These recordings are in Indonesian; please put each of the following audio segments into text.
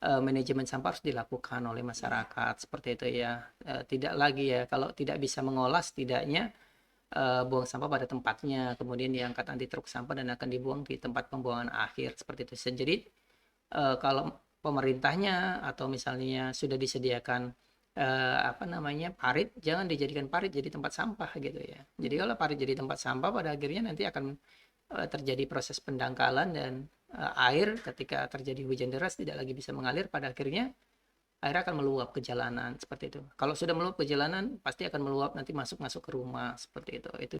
manajemen sampah harus dilakukan oleh masyarakat seperti itu ya. Tidak lagi ya kalau tidak bisa mengolah setidaknya buang sampah pada tempatnya, kemudian diangkat nanti truk sampah dan akan dibuang di tempat pembuangan akhir seperti itu. Jadi kalau pemerintahnya atau misalnya sudah disediakan apa namanya parit, jangan dijadikan parit jadi tempat sampah gitu ya. Jadi kalau parit jadi tempat sampah, pada akhirnya nanti akan terjadi proses pendangkalan dan air ketika terjadi hujan deras tidak lagi bisa mengalir, pada akhirnya air akan meluap ke jalanan seperti itu. Kalau sudah meluap ke jalanan pasti akan meluap nanti masuk ke rumah seperti itu. Itu.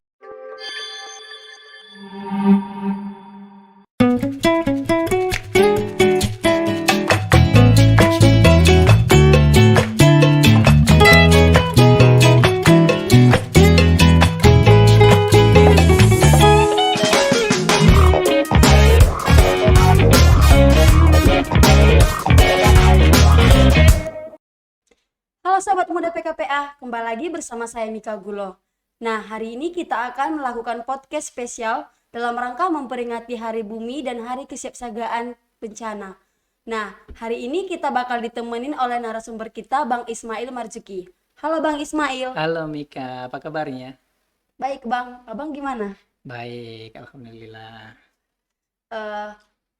Halo Sobat Muda PKPA, kembali lagi bersama saya Mika Gulo. Nah, hari ini kita akan melakukan podcast spesial dalam rangka memperingati Hari Bumi dan Hari Kesiapsiagaan Bencana. Nah, hari ini kita bakal ditemenin oleh narasumber kita, Bang Ismail Marzuki. Halo Bang Ismail. Halo Mika, apa kabarnya? Baik Bang, Abang gimana? Baik, alhamdulillah. Eh,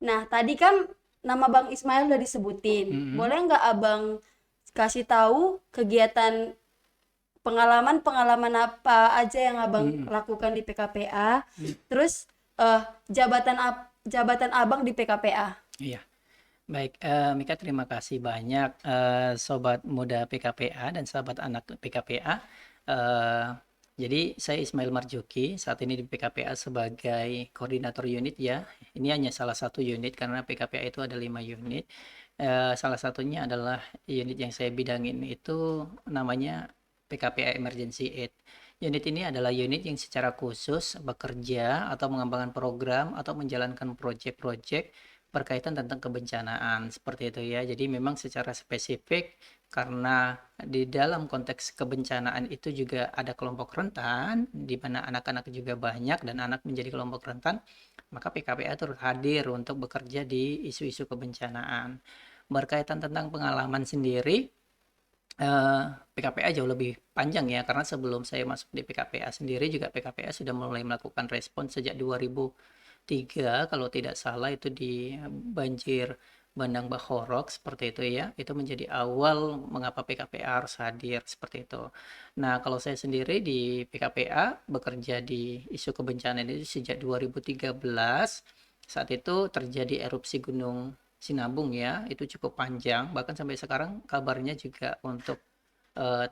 nah, tadi kan nama Bang Ismail udah disebutin. Mm-mm. Boleh nggak Abang kasih tahu kegiatan pengalaman-pengalaman apa aja yang Abang Mm-mm. lakukan di PKPA, terus eh jabatan Abang di PKPA. Iya, baik. Mika terima kasih banyak Sobat Muda PKPA dan sahabat anak PKPA. Eh, jadi saya Ismail Marzuki, saat ini di PKPA sebagai koordinator unit ya. Ini hanya salah satu unit karena PKPA itu ada 5 unit. Salah satunya adalah unit yang saya bidangin itu namanya PKPA Emergency Aid. Unit ini adalah unit yang secara khusus bekerja atau mengembangkan program atau menjalankan proyek-proyek berkaitan tentang kebencanaan seperti itu ya. Jadi memang secara spesifik karena di dalam konteks kebencanaan itu juga ada kelompok rentan di mana anak-anak juga banyak dan anak menjadi kelompok rentan, maka PKPA turut hadir untuk bekerja di isu-isu kebencanaan. Berkaitan tentang pengalaman sendiri, PKPA jauh lebih panjang ya, karena sebelum saya masuk di PKPA sendiri juga PKPA sudah mulai melakukan respon sejak 2003 kalau tidak salah, itu di banjir Bandang Bakhorok seperti itu ya. Itu menjadi awal mengapa PKPA harus hadir seperti itu. Nah, kalau saya sendiri di PKPA bekerja di isu kebencanaan itu sejak 2013. Saat itu terjadi erupsi Gunung Sinabung ya, itu cukup panjang, bahkan sampai sekarang kabarnya juga untuk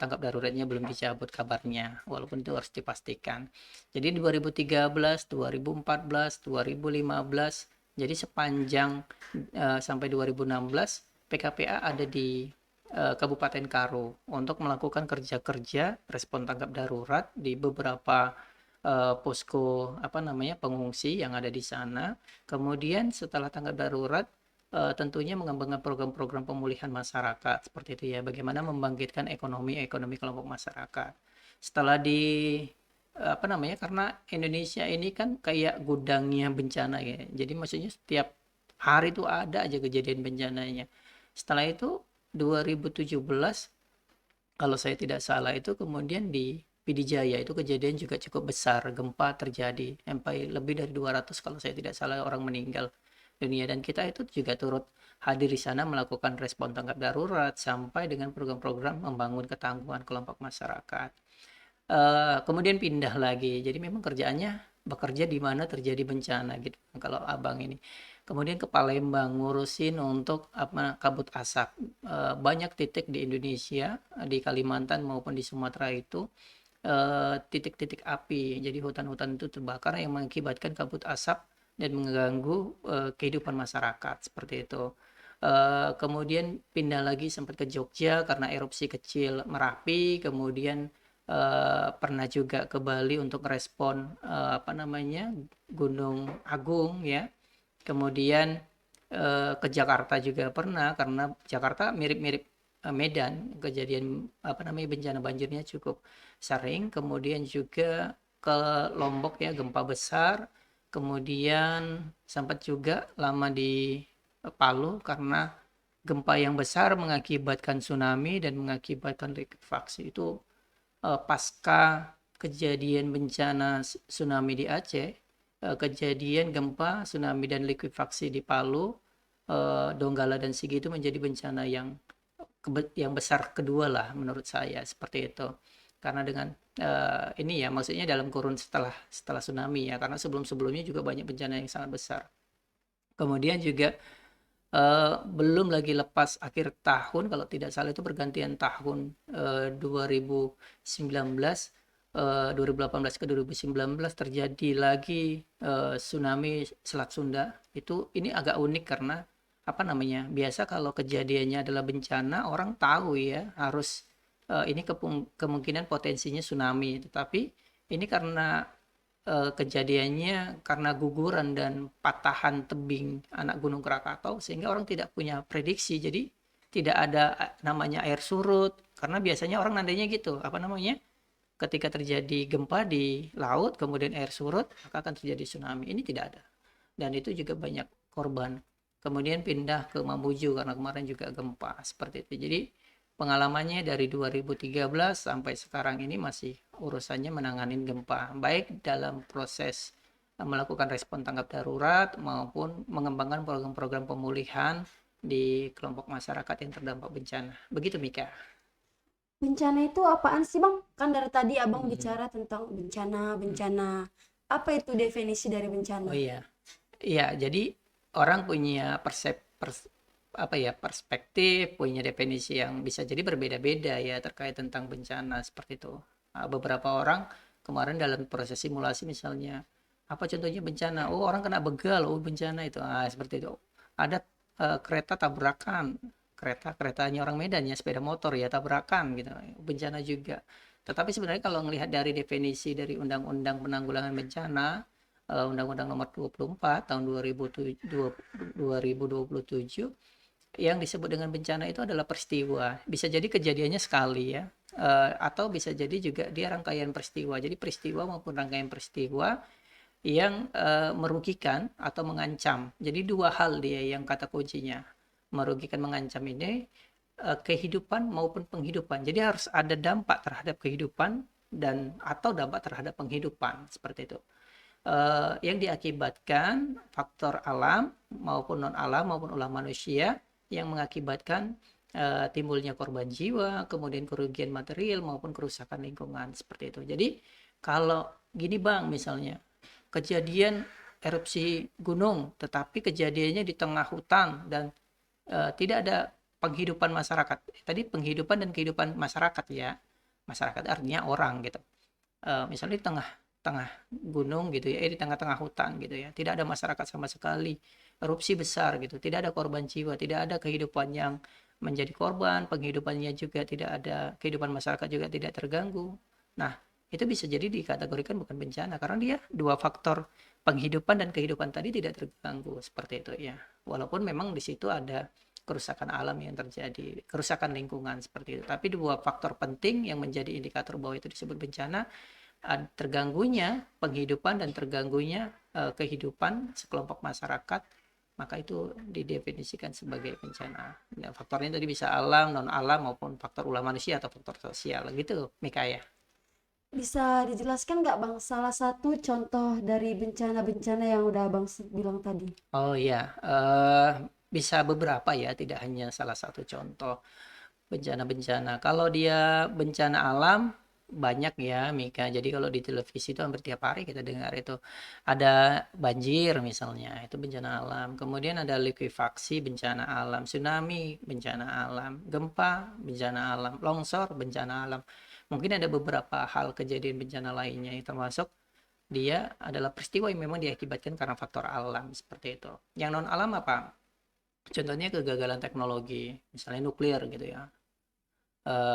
tanggap daruratnya belum dicabut kabarnya, walaupun itu harus dipastikan. Jadi 2013, 2014, 2015, jadi sepanjang sampai 2016 PKPA ada di Kabupaten Karo untuk melakukan kerja-kerja respon tanggap darurat di beberapa posko apa namanya pengungsi yang ada di sana. Kemudian setelah tanggap darurat tentunya mengembangkan program-program pemulihan masyarakat seperti itu ya, bagaimana membangkitkan ekonomi kelompok masyarakat. Setelah di apa namanya, karena Indonesia ini kan kayak gudangnya bencana ya, jadi maksudnya setiap hari itu ada aja kejadian bencananya. Setelah itu 2017 kalau saya tidak salah itu kemudian di Pidijaya itu kejadian juga cukup besar, gempa terjadi sampai lebih dari 200 kalau saya tidak salah orang meninggal dunia, dan kita itu juga turut hadir di sana melakukan respon tanggap darurat sampai dengan program-program membangun ketangguhan kelompok masyarakat. Kemudian pindah lagi. Jadi memang kerjaannya bekerja di mana terjadi bencana gitu. Kalau abang ini. Kemudian ke Palembang ngurusin untuk apa kabut asap. Banyak titik di Indonesia, di Kalimantan maupun di Sumatera itu titik-titik api. Jadi hutan-hutan itu terbakar yang mengakibatkan kabut asap dan mengganggu kehidupan masyarakat seperti itu. Kemudian pindah lagi sempat ke Jogja karena erupsi kecil Merapi, kemudian pernah juga ke Bali untuk respon apa namanya Gunung Agung ya. Kemudian ke Jakarta juga pernah karena Jakarta mirip-mirip Medan, kejadian apa namanya bencana banjirnya cukup sering. Kemudian juga ke Lombok ya, gempa besar. Kemudian sempat juga lama di Palu karena gempa yang besar mengakibatkan tsunami dan mengakibatkan likuifaksi. Itu pasca kejadian bencana tsunami di Aceh, kejadian gempa, tsunami dan likuifaksi di Palu, Donggala dan Sigi itu menjadi bencana yang besar kedua lah menurut saya, seperti itu. Karena dengan ini ya, maksudnya dalam kurun setelah setelah tsunami ya, karena sebelum-sebelumnya juga banyak bencana yang sangat besar. Kemudian juga belum lagi lepas akhir tahun, kalau tidak salah itu pergantian tahun 2019, 2018 ke 2019 terjadi lagi tsunami Selat Sunda. Ini agak unik karena apa namanya? Biasa kalau kejadiannya adalah bencana, orang tahu ya harus ini kemungkinan potensinya tsunami. Tetapi ini karena kejadiannya karena guguran dan patahan tebing anak Gunung Krakatau, sehingga orang tidak punya prediksi. Jadi tidak ada namanya air surut, karena biasanya orang nandainya gitu, apa namanya, ketika terjadi gempa di laut kemudian air surut maka akan terjadi tsunami. Ini tidak ada, dan itu juga banyak korban. Kemudian pindah ke Mamuju karena kemarin juga gempa seperti itu. Jadi pengalamannya dari 2013 sampai sekarang ini masih urusannya menanganin gempa, baik dalam proses melakukan respon tanggap darurat maupun mengembangkan program-program pemulihan di kelompok masyarakat yang terdampak bencana. Begitu Mika. Bencana itu apaan sih Bang? Kan dari tadi Abang Hmm. bicara tentang bencana, bencana. Apa itu definisi dari bencana? Oh iya, iya. Jadi orang punya apa ya, perspektif, punya definisi yang bisa jadi berbeda-beda ya terkait tentang bencana seperti itu. Beberapa orang kemarin dalam proses simulasi misalnya, apa contohnya bencana? Oh, orang kena begal, oh bencana itu. Seperti itu. Ada kereta tabrakan, keretanya orang Medan ya, sepeda motor ya tabrakan gitu. Bencana juga. Tetapi sebenarnya kalau melihat dari definisi dari Undang-Undang Penanggulangan Bencana, Undang-Undang Nomor 24 tahun 2027, yang disebut dengan bencana itu adalah peristiwa. Bisa jadi kejadiannya sekali ya, atau bisa jadi juga dia rangkaian peristiwa. Jadi peristiwa maupun rangkaian peristiwa yang merugikan atau mengancam. Jadi dua hal dia yang kata kuncinya. Merugikan, mengancam ini kehidupan maupun penghidupan. Jadi harus ada dampak terhadap kehidupan dan atau dampak terhadap penghidupan seperti itu. Yang diakibatkan faktor alam maupun non alam maupun ulah manusia yang mengakibatkan timbulnya korban jiwa, kemudian kerugian material maupun kerusakan lingkungan seperti itu. Jadi kalau gini Bang, misalnya kejadian erupsi gunung, tetapi kejadiannya di tengah hutan dan tidak ada penghidupan masyarakat. Tadi penghidupan dan kehidupan masyarakat ya. Masyarakat artinya orang gitu. Misalnya di tengah gunung gitu ya, di tengah-tengah hutan gitu ya, tidak ada masyarakat sama sekali, erupsi besar gitu, tidak ada korban jiwa, tidak ada kehidupan yang menjadi korban, penghidupannya juga tidak ada, kehidupan masyarakat juga tidak terganggu. Nah, itu bisa jadi dikategorikan bukan bencana karena dia dua faktor penghidupan dan kehidupan tadi tidak terganggu seperti itu ya. Walaupun memang di situ ada kerusakan alam yang terjadi, kerusakan lingkungan seperti itu. Tapi dua faktor penting yang menjadi indikator bahwa itu disebut bencana, terganggunya penghidupan dan terganggunya kehidupan sekelompok masyarakat, maka itu didefinisikan sebagai bencana. Ya, faktornya tadi bisa alam, non alam maupun faktor ulah manusia atau faktor sosial gitu, Mika ya. Bisa dijelaskan nggak Bang salah satu contoh dari bencana-bencana yang udah Abang bilang tadi? Oh iya, bisa beberapa ya, tidak hanya salah satu contoh bencana-bencana. Kalau dia bencana alam banyak ya Mika. Jadi kalau di televisi itu hampir tiap hari kita dengar itu ada banjir misalnya, itu bencana alam. Kemudian ada likuifaksi bencana alam, tsunami bencana alam, gempa bencana alam, longsor bencana alam. Mungkin ada beberapa hal kejadian bencana lainnya yang termasuk dia adalah peristiwa yang memang diakibatkan karena faktor alam seperti itu. Yang non alam apa? Contohnya kegagalan teknologi, misalnya nuklir gitu ya.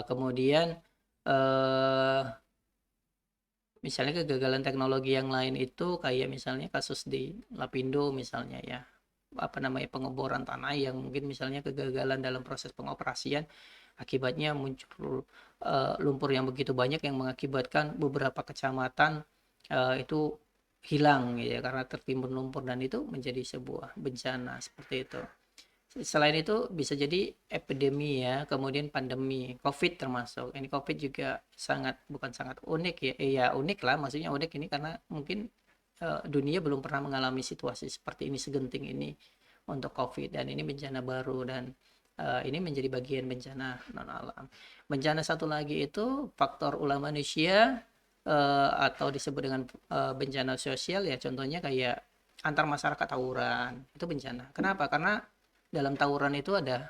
Kemudian eh, misalnya kegagalan teknologi yang lain itu kayak misalnya kasus di Lapindo misalnya ya, apa namanya, pengeboran tanah yang mungkin misalnya kegagalan dalam proses pengoperasian, akibatnya muncul lumpur yang begitu banyak yang mengakibatkan beberapa kecamatan itu hilang ya karena tertimbun lumpur, dan itu menjadi sebuah bencana seperti itu. Selain itu bisa jadi epidemi ya, kemudian pandemi, COVID termasuk. Ini COVID juga sangat bukan sangat unik ya, ya unik lah, maksudnya unik ini karena mungkin dunia belum pernah mengalami situasi seperti ini segenting ini untuk COVID dan ini bencana baru dan ini menjadi bagian bencana non alam. Bencana satu lagi itu faktor ulah manusia atau disebut dengan bencana sosial ya, contohnya kayak antar masyarakat tawuran itu bencana. Kenapa? Karena dalam tawuran itu ada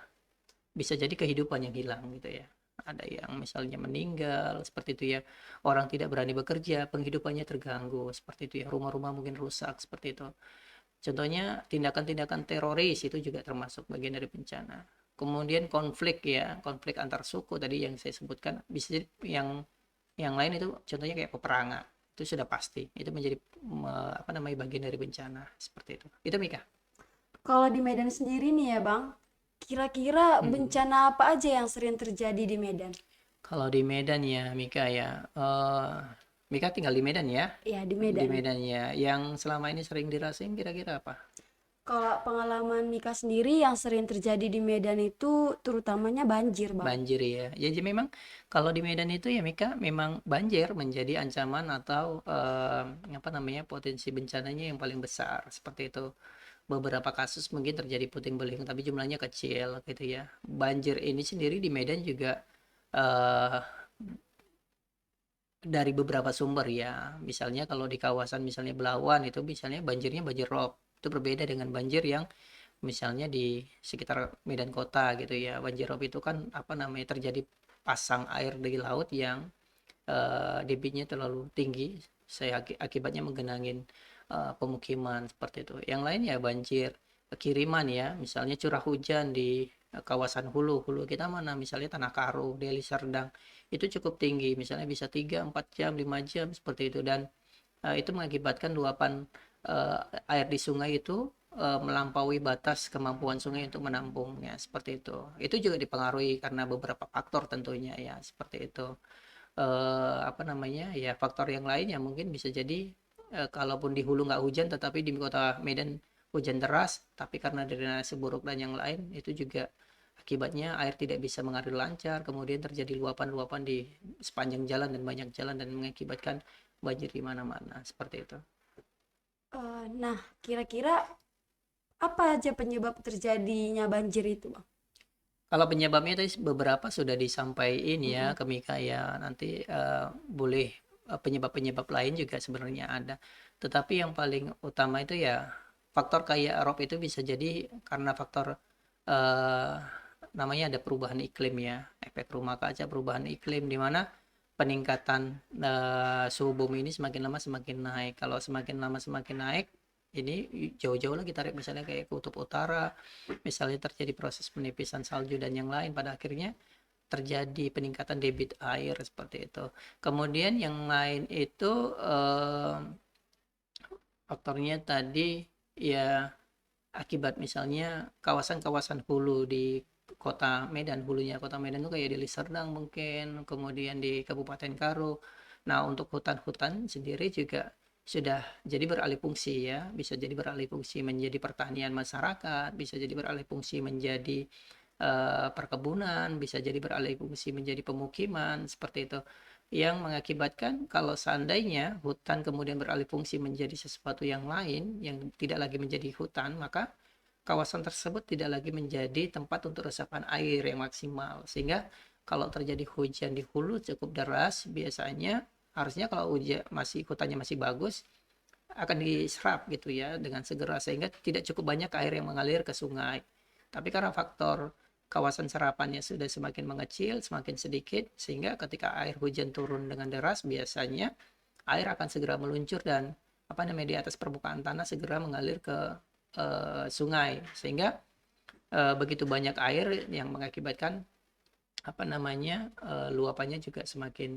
bisa jadi kehidupan yang hilang gitu ya. Ada yang misalnya meninggal seperti itu ya. Orang tidak berani bekerja, penghidupannya terganggu seperti itu ya. Rumah-rumah mungkin rusak seperti itu. Contohnya tindakan-tindakan teroris itu juga termasuk bagian dari bencana. Kemudian konflik ya, konflik antar suku tadi yang saya sebutkan bisa jadi yang lain itu contohnya kayak peperangan. Itu sudah pasti. Itu menjadi apa namanya bagian dari bencana seperti itu. Itu Mika. Kalau di Medan sendiri nih ya Bang, kira-kira Hmm. bencana apa aja yang sering terjadi di Medan? Kalau di Medan ya, Mika ya. Mika tinggal di Medan ya. Ya, di Di Medan. Medan ya. Yang selama ini sering dirasain kira-kira apa? Kalau pengalaman Mika sendiri yang sering terjadi di Medan itu terutamanya banjir, Bang. Banjir ya. Ya, jadi memang kalau di Medan itu ya Mika, memang banjir menjadi ancaman atau apa namanya potensi bencananya yang paling besar seperti itu. Beberapa kasus mungkin terjadi puting beliung, tapi jumlahnya kecil gitu ya. Banjir ini sendiri di Medan juga eh, dari beberapa sumber ya. Misalnya kalau di kawasan misalnya Belawan itu misalnya banjirnya banjir rob. Itu berbeda dengan banjir yang misalnya di sekitar Medan Kota gitu ya. Banjir rob itu kan apa namanya terjadi pasang air dari laut yang debitnya terlalu tinggi saya akibatnya menggenangin pemukiman seperti itu. Yang lain ya banjir kiriman ya, misalnya curah hujan di kawasan hulu, hulu kita mana misalnya Tanah Karo, Deli Serdang itu cukup tinggi, misalnya bisa 3 4 jam, 5 jam seperti itu dan itu mengakibatkan luapan air di sungai itu melampaui batas kemampuan sungai untuk menampungnya seperti itu. Itu juga dipengaruhi karena beberapa faktor tentunya ya seperti itu apa namanya ya faktor yang lain yang mungkin bisa jadi kalaupun di hulu nggak hujan tetapi di kota Medan hujan deras tapi karena drainase buruk dan yang lain itu juga akibatnya air tidak bisa mengalir lancar kemudian terjadi luapan-luapan di sepanjang jalan dan banyak jalan dan mengakibatkan banjir di mana-mana seperti itu. Nah, kira-kira apa aja penyebab terjadinya banjir itu, Bang? Kalau penyebabnya tadi beberapa sudah disampaikan ya Mm-mm. ke Mika ya. Nanti boleh penyebab-penyebab lain juga sebenarnya ada. Tetapi yang paling utama itu ya faktor kayak rob itu bisa jadi karena faktor eh, namanya ada perubahan iklim ya. Efek rumah kaca perubahan iklim di mana peningkatan suhu bumi ini semakin lama semakin naik. Kalau semakin lama semakin naik, ini jauh-jauh lagi tarik misalnya kayak kutub utara, misalnya terjadi proses penipisan salju dan yang lain, pada akhirnya terjadi peningkatan debit air seperti itu. Kemudian yang lain itu faktornya tadi ya akibat misalnya kawasan-kawasan hulu di kota Medan, hulunya kota Medan itu kayak di Liserdang mungkin, kemudian di Kabupaten Karo. Nah, untuk hutan-hutan sendiri juga sudah jadi beralih fungsi ya, bisa jadi beralih fungsi menjadi pertanian masyarakat, bisa jadi beralih fungsi menjadi perkebunan, bisa jadi beralih fungsi menjadi pemukiman, seperti itu. Yang mengakibatkan kalau seandainya hutan kemudian beralih fungsi menjadi sesuatu yang lain, yang tidak lagi menjadi hutan, maka kawasan tersebut tidak lagi menjadi tempat untuk resapan air yang maksimal. Sehingga kalau terjadi hujan di hulu cukup deras, biasanya harusnya kalau hujan masih hutannya masih bagus akan diserap gitu ya dengan segera sehingga tidak cukup banyak air yang mengalir ke sungai. Tapi karena faktor kawasan serapannya sudah semakin mengecil, semakin sedikit sehingga ketika air hujan turun dengan deras biasanya air akan segera meluncur dan apa namanya di atas permukaan tanah segera mengalir ke sungai sehingga begitu banyak air yang mengakibatkan apa namanya luapannya juga semakin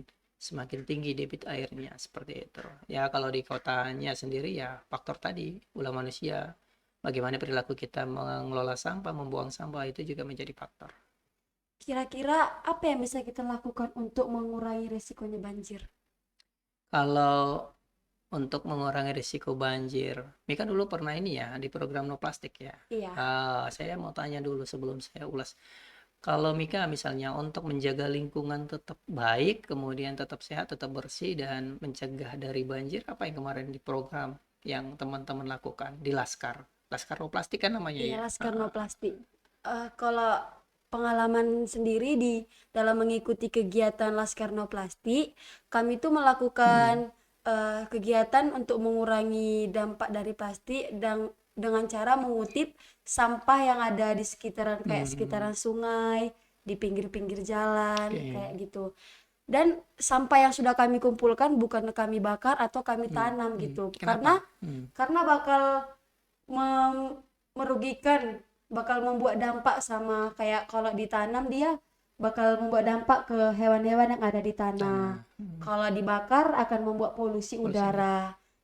semakin tinggi debit airnya seperti itu. Ya kalau di kotanya sendiri ya faktor tadi ulah manusia, bagaimana perilaku kita mengelola sampah, membuang sampah itu juga menjadi faktor. Kira-kira apa yang bisa kita lakukan untuk mengurangi resikonya banjir? Kalau untuk mengurangi risiko banjir. Mika dulu pernah ini ya di program No Plastik ya. Iya, Saya mau tanya dulu sebelum saya ulas. Kalau Mika misalnya untuk menjaga lingkungan tetap baik, kemudian tetap sehat, tetap bersih dan mencegah dari banjir, apa yang kemarin di program yang teman-teman lakukan di Laskar? Laskar No Plastik kan namanya iya ya. Laskar No Plastik. Kalau pengalaman sendiri di dalam mengikuti kegiatan Laskar No Plastik, kami tuh Hmm. melakukan kegiatan untuk mengurangi dampak dari plastik dan dengan cara mengutip sampah yang ada di sekitaran kayak Hmm. sekitaran sungai, di pinggir-pinggir jalan, Oke. kayak gitu. Dan sampah yang sudah kami kumpulkan bukan kami bakar atau kami Hmm. tanam Hmm. gitu. Kenapa? Karena bakal merugikan, bakal membuat dampak sama kayak kalau ditanam dia bakal membuat dampak ke hewan-hewan yang ada di tanah. Tanah. Kalau dibakar akan membuat polusi Polusi udara. udara.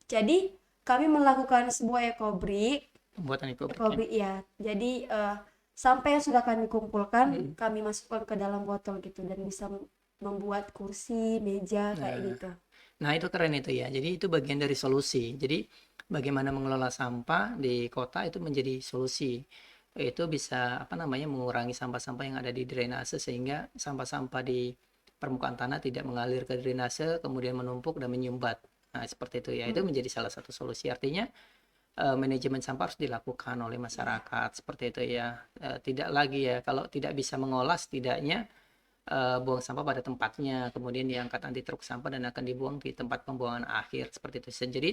Jadi kami melakukan sebuah ekobrik, Pembuatan ekobrik. ekobrik ya. Jadi sampah yang sudah kami kumpulkan Hmm. kami masukkan ke dalam botol gitu dan bisa membuat kursi, meja kayak Nah, gitu. nah, itu keren itu ya. Jadi itu bagian dari solusi. Jadi bagaimana mengelola sampah di kota itu menjadi solusi. Itu bisa apa namanya mengurangi sampah-sampah yang ada di drainase sehingga sampah-sampah di permukaan tanah tidak mengalir ke drainase kemudian menumpuk dan menyumbat. Nah, seperti itu ya. Itu Hmm, menjadi salah satu solusi. Artinya manajemen sampah harus dilakukan oleh iya. masyarakat seperti itu ya. Tidak lagi ya kalau tidak bisa mengolah setidaknya buang sampah pada tempatnya, kemudian diangkat nanti truk sampah dan akan dibuang di tempat pembuangan akhir seperti itu. Jadi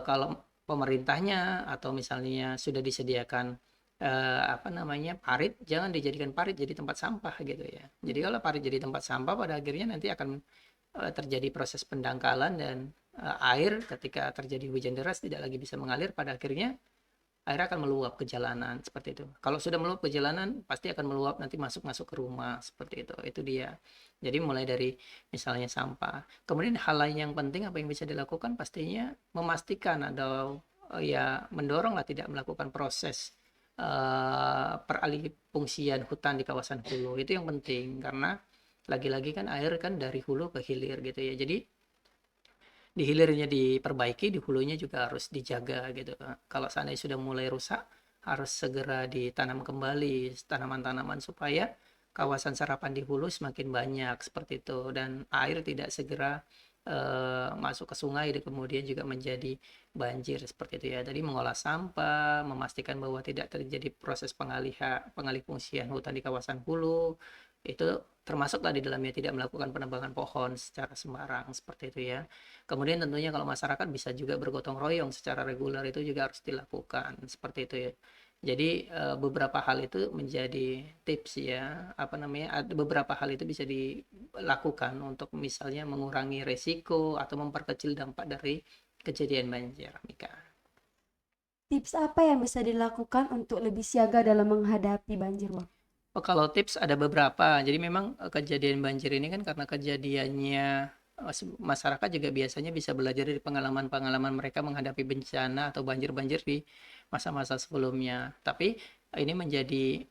kalau pemerintahnya atau misalnya sudah disediakan apa namanya parit, jangan dijadikan parit jadi tempat sampah gitu ya. Jadi kalau parit jadi tempat sampah, pada akhirnya nanti akan terjadi proses pendangkalan dan air ketika terjadi hujan deras tidak lagi bisa mengalir, pada akhirnya air akan meluap ke jalanan seperti itu. Kalau sudah meluap ke jalanan, pasti akan meluap nanti masuk-masuk ke rumah seperti itu. Itu dia. Jadi mulai dari misalnya sampah. Kemudian hal lain yang penting apa yang bisa dilakukan pastinya memastikan atau ya mendorong lah tidak melakukan proses peralih fungsian hutan di kawasan hulu. Itu yang penting karena lagi-lagi kan air kan dari hulu ke hilir gitu ya. Jadi di hilirnya diperbaiki, di hulunya juga harus dijaga gitu. Kalau seandainya sudah mulai rusak, harus segera ditanam kembali tanaman-tanaman supaya kawasan serapan di hulu semakin banyak seperti itu dan air tidak segera masuk ke sungai dan kemudian juga menjadi banjir seperti itu ya. Jadi mengolah sampah, memastikan bahwa tidak terjadi proses pengalih fungsian hutan di kawasan hulu, itu termasuklah di dalamnya tidak melakukan penebangan pohon secara sembarang seperti itu ya. Kemudian tentunya kalau masyarakat bisa juga bergotong royong secara reguler itu juga harus dilakukan seperti itu ya. Jadi beberapa hal itu menjadi tips ya, apa namanya? Beberapa hal itu bisa dilakukan untuk misalnya mengurangi resiko atau memperkecil dampak dari kejadian banjir, Mika. Tips apa yang bisa dilakukan untuk lebih siaga dalam menghadapi banjir, Bang? Oh, kalau tips ada beberapa. Jadi memang kejadian banjir ini kan karena kejadiannya masyarakat juga biasanya bisa belajar dari pengalaman-pengalaman mereka menghadapi bencana atau banjir-banjir di masa-masa sebelumnya. Tapi ini menjadi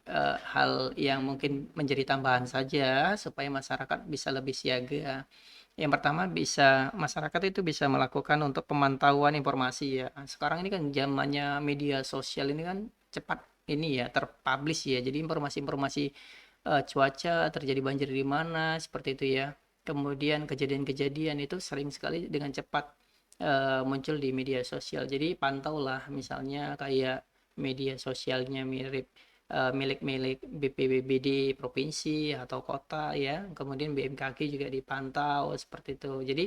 hal yang mungkin menjadi tambahan saja supaya masyarakat bisa lebih siaga. Yang pertama bisa masyarakat itu bisa melakukan untuk pemantauan informasi ya. Sekarang ini kan zamannya media sosial ini kan cepat ini ya terpublish ya. Jadi informasi-informasi cuaca terjadi banjir di mana seperti itu ya. Kemudian kejadian-kejadian itu sering sekali dengan cepat muncul di media sosial. Jadi pantaulah misalnya kayak media sosialnya mirip milik-milik BPBD provinsi atau kota ya, kemudian BMKG juga dipantau seperti itu. Jadi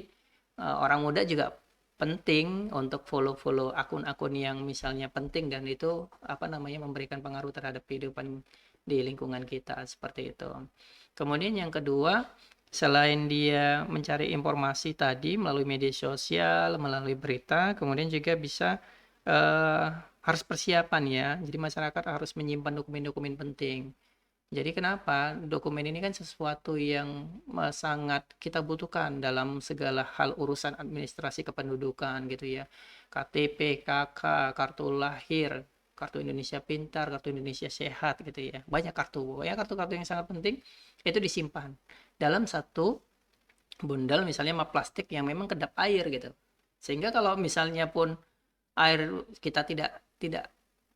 orang muda juga penting untuk follow-follow akun-akun yang misalnya penting dan itu apa namanya memberikan pengaruh terhadap kehidupan di lingkungan kita seperti itu. Kemudian yang kedua, selain dia mencari informasi tadi melalui media sosial, melalui berita, kemudian juga bisa eh, harus persiapan ya. Jadi masyarakat harus menyimpan dokumen-dokumen penting. Jadi kenapa? Dokumen ini kan sesuatu yang sangat kita butuhkan dalam segala hal urusan administrasi kependudukan gitu ya. KTP, KK, kartu lahir, kartu Indonesia Pintar, kartu Indonesia Sehat gitu ya. Banyak kartu. Pokoknya kartu-kartu yang sangat penting itu disimpan dalam satu bundel misalnya map plastik yang memang kedap air gitu. Sehingga kalau misalnya pun air kita tidak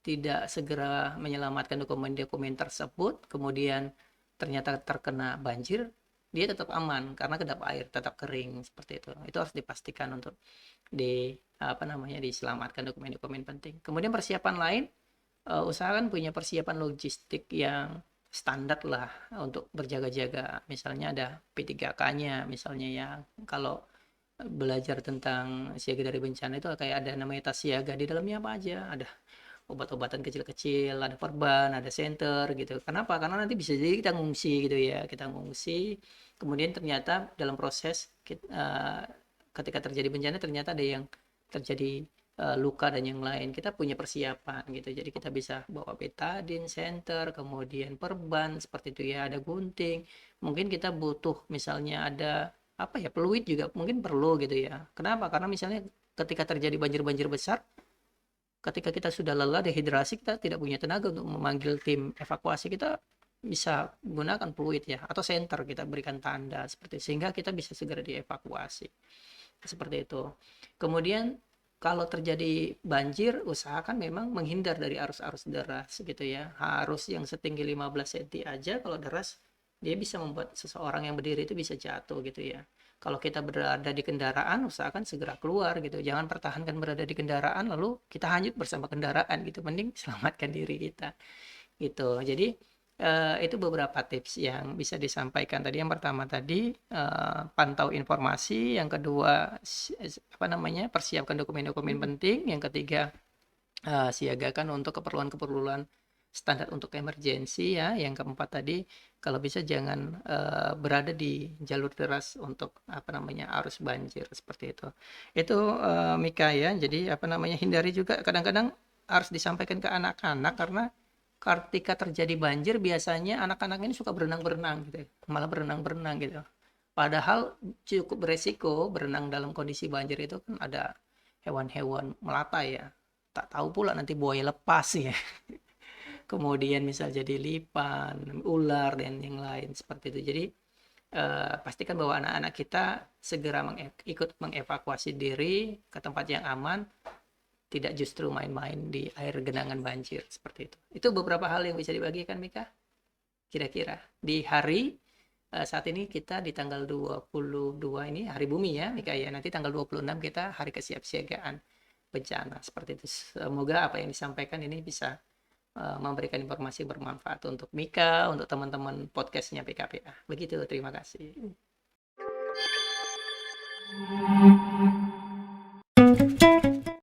tidak segera menyelamatkan dokumen-dokumen tersebut, kemudian ternyata terkena banjir, dia tetap aman karena kedap air tetap kering seperti itu. Itu harus dipastikan untuk diselamatkan dokumen-dokumen penting. Kemudian persiapan lain, usahakan punya persiapan logistik yang standar lah untuk berjaga-jaga. Misalnya ada P3K-nya, misalnya ya kalau belajar tentang siaga dari bencana itu kayak ada namanya tas siaga, di dalamnya apa aja, ada obat-obatan kecil-kecil, ada perban, ada senter gitu. Kenapa? Karena nanti bisa jadi kita ngungsi gitu ya, kita ngungsi, kemudian ternyata dalam proses ketika terjadi bencana ternyata ada yang terjadi luka dan yang lain, kita punya persiapan gitu. Jadi kita bisa bawa betadine, senter, kemudian perban seperti itu ya, ada gunting. Mungkin kita butuh misalnya ada apa ya, peluit juga mungkin perlu gitu ya. Kenapa? Karena misalnya ketika terjadi banjir-banjir besar, ketika kita sudah lelah, dehidrasi, kita tidak punya tenaga untuk memanggil tim evakuasi, kita bisa gunakan fluid ya, atau senter kita berikan tanda seperti itu, sehingga kita bisa segera dievakuasi seperti itu. Kemudian kalau terjadi banjir, usahakan memang menghindar dari arus-arus deras gitu ya, harus yang setinggi 15 cm aja. Kalau deras dia bisa membuat seseorang yang berdiri itu bisa jatuh gitu ya. Kalau kita berada di kendaraan, usahakan segera keluar gitu. Jangan pertahankan berada di kendaraan lalu kita hanyut bersama kendaraan gitu. Mending selamatkan diri kita gitu. Jadi itu beberapa tips yang bisa disampaikan tadi. Yang pertama tadi pantau informasi, yang kedua persiapkan dokumen-dokumen penting, yang ketiga siagakan untuk keperluan-keperluan standar untuk emergensi ya. Yang keempat tadi, kalau bisa jangan berada di jalur deras untuk arus banjir seperti itu. Itu Mika ya. Jadi hindari juga, kadang-kadang harus disampaikan ke anak-anak karena ketika terjadi banjir biasanya anak-anak ini suka berenang-berenang gitu ya. Malah berenang-berenang gitu. Padahal cukup beresiko berenang dalam kondisi banjir, itu kan ada hewan-hewan melata ya. Tak tahu pula nanti buaya lepas ya. Kemudian misal jadi lipan, ular dan yang lain seperti itu. Jadi pastikan bahwa anak-anak kita segera ikut mengevakuasi diri ke tempat yang aman, tidak justru main-main di air genangan banjir seperti itu. Itu beberapa hal yang bisa dibagikan Mika. Kira-kira di hari saat ini kita di tanggal 22 ini hari bumi ya Mika ya. Nanti tanggal 26 kita hari kesiapsiagaan bencana seperti itu. Semoga apa yang disampaikan ini bisa memberikan informasi bermanfaat untuk Mika, untuk teman-teman podcastnya PKPA. Begitu, terima kasih.